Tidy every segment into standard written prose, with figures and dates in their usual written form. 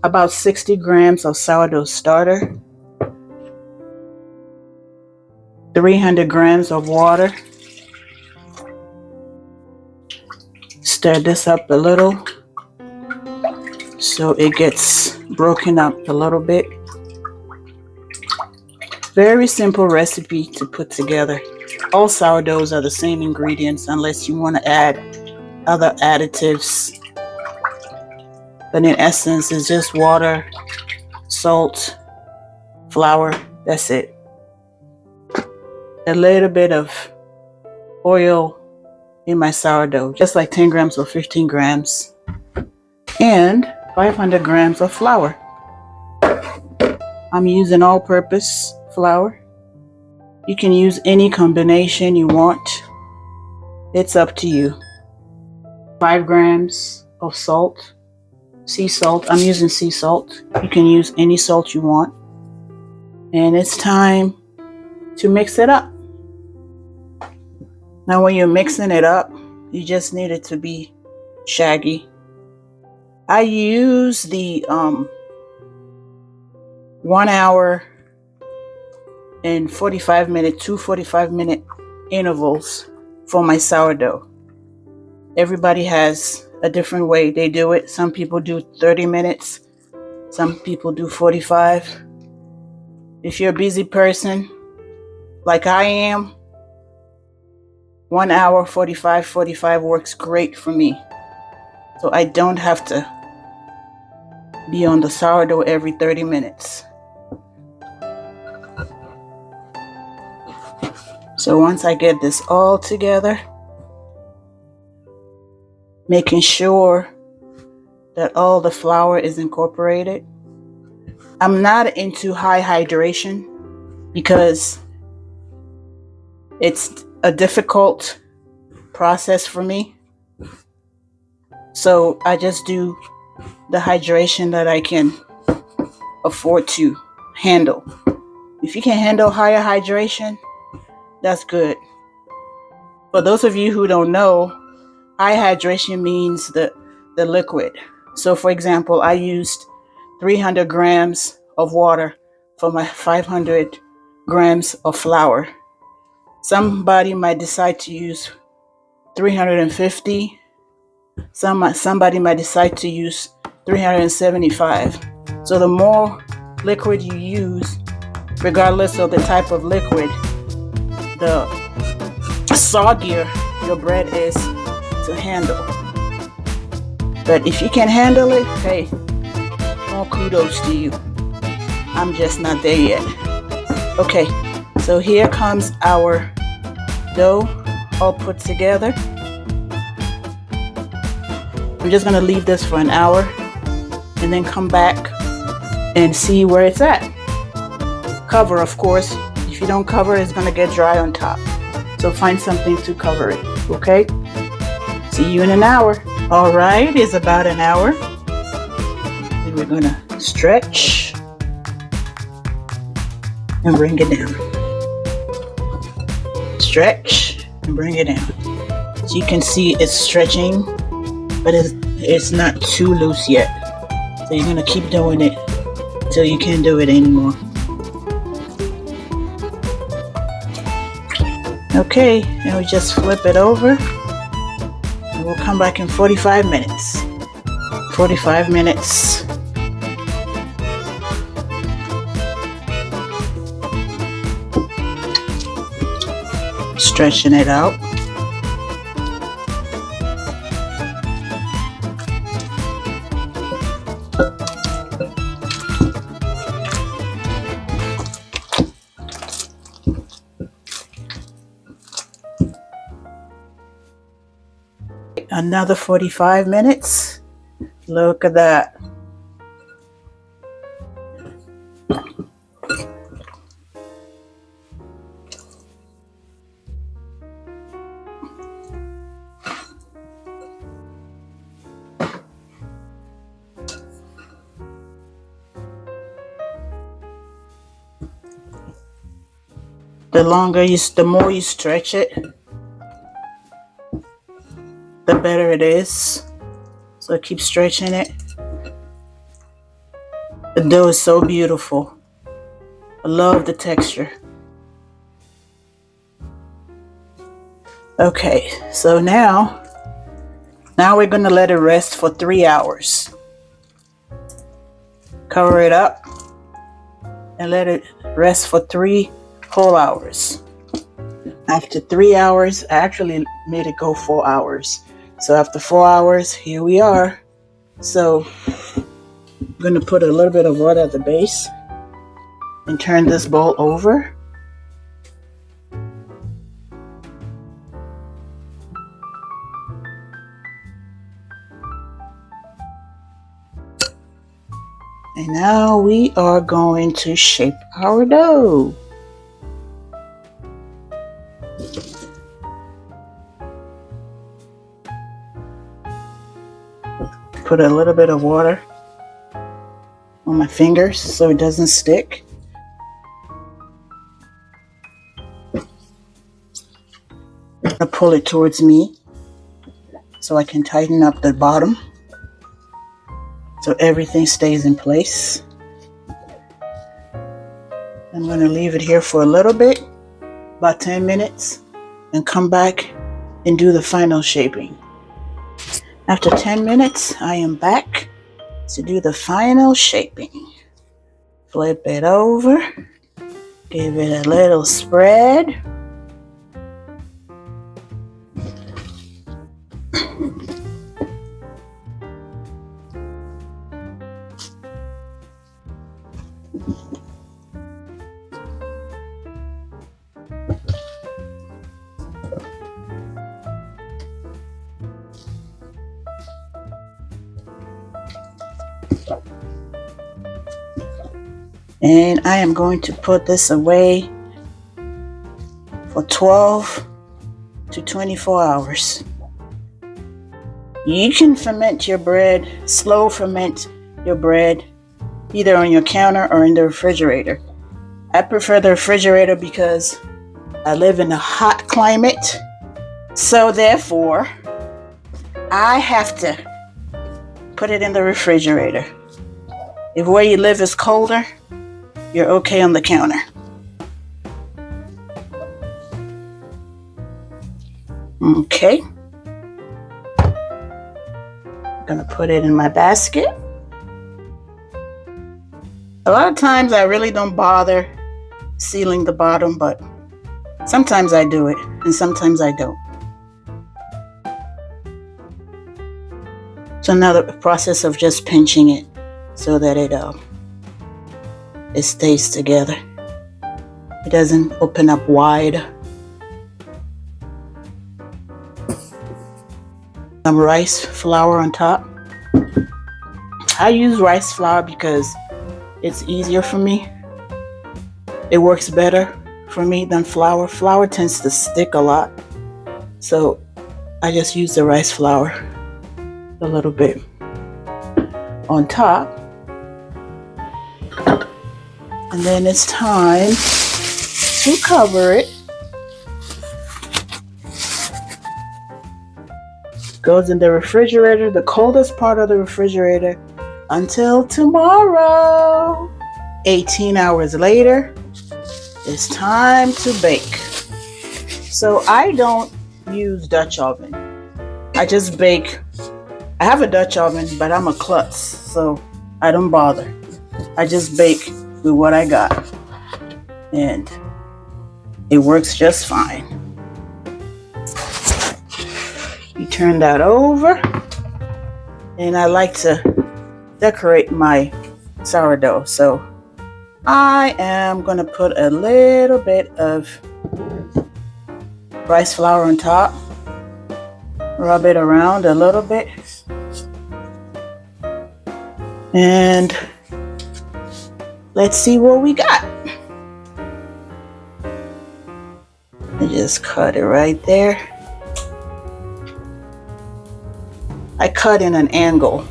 about 60 grams of sourdough starter, 300 grams of water. Stir this up a little so it gets broken up a little bit. Very simple recipe to put together. All sourdoughs are the same ingredients unless you want to add other additives. But in essence, it's just water, salt, flour. That's it. A little bit of oil in my sourdough, just like 10 grams or 15 grams. And 500 grams of flour. I'm using all-purpose flour. You can use any combination you want. It's up to you. 5 grams of salt, sea salt. I'm using sea salt. You can use any salt you want. And it's time to mix it up. Now when you're mixing it up, you just need it to be shaggy. I use the 1 hour and 45 minute, 2 45-minute intervals for my sourdough. Everybody has a different way they do it. Some people do 30 minutes. Some people do 45. If you're a busy person, like I am, 1 hour, 45 works great for me. So I don't have to be on the sourdough every 30 minutes. So once I get this all together, making sure that all the flour is incorporated. I'm not into high hydration because it's a difficult process for me. So I just do the hydration that I can afford to handle. If you can handle higher hydration, that's good. For those of you who don't know, high hydration means the liquid. So for example, I used 300 grams of water for my 500 grams of flour. Somebody might decide to use 350. Somebody might decide to use 375. So the more liquid you use, regardless of the type of liquid, the soggier your bread is to handle. But if you can handle it, hey, all kudos to you. I'm just not there yet. Okay, so here comes our dough all put together. I'm just gonna leave this for an hour and then come back and see where it's at. Cover, of course. If you don't cover, it's gonna get dry on top. So find something to cover it, okay? See you in an hour. All right, it's about an hour. And we're gonna stretch and bring it down. Stretch and bring it down. So you can see it's stretching, but it's not too loose yet. So you're gonna keep doing it until you can't do it anymore. Okay, and we just flip it over. And we'll come back in 45 minutes. 45 minutes. Stretching it out. Another 45 minutes. Look at that. The more you stretch it, the better it is. So keep stretching it. The dough is so beautiful. I love the texture. Okay, so now we're gonna let it rest for 3 hours. Cover it up and let it rest for 3 whole hours. After 3 hours, I actually made it go 4 hours. So after 4 hours, here we are. So I'm gonna put a little bit of water at the base and turn this bowl over. And now we are going to shape our dough. Put a little bit of water on my fingers so it doesn't stick. I'm gonna pull it towards me so I can tighten up the bottom so everything stays in place. I'm gonna leave it here for a little bit, about 10 minutes, and come back and do the final shaping. After 10 minutes, I am back to do the final shaping. Flip it over, give it a little spread. And I am going to put this away for 12 to 24 hours. You can ferment your bread, slow ferment your bread, either on your counter or in the refrigerator. I prefer the refrigerator because I live in a hot climate. So therefore, I have to put it in the refrigerator. If where you live is colder, you're okay on the counter. Okay. I'm gonna put it in my basket. A lot of times I really don't bother sealing the bottom, but sometimes I do it and sometimes I don't. So now the process of just pinching it so that it stays together. It doesn't open up wide. Some rice flour on top. I use rice flour because it's easier for me. It works better for me than flour. Flour tends to stick a lot. So I just use the rice flour a little bit on top. And then it's time to cover it. Goes in the refrigerator, the coldest part of the refrigerator, until tomorrow. 18 hours later, it's time to bake. So I don't use Dutch oven. I just bake. I have a Dutch oven, but I'm a klutz, so I don't bother. I just bake with what I got, and it works just fine. You turn that over, and I like to decorate my sourdough, so I am going to put a little bit of rice flour on top, rub it around a little bit, and let's see what we got. I just cut it right there. I cut in an angle,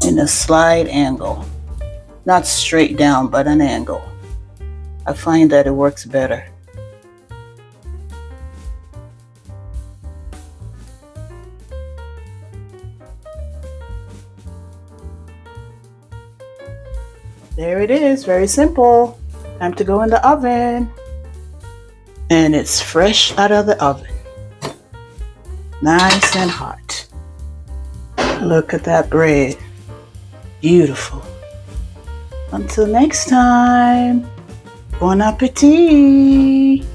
in a slide angle, not straight down, but an angle. I find that it works better. There it is, very simple. Time to go in the oven. And it's fresh out of the oven. Nice and hot. Look at that bread. Beautiful. Until next time, bon appetit.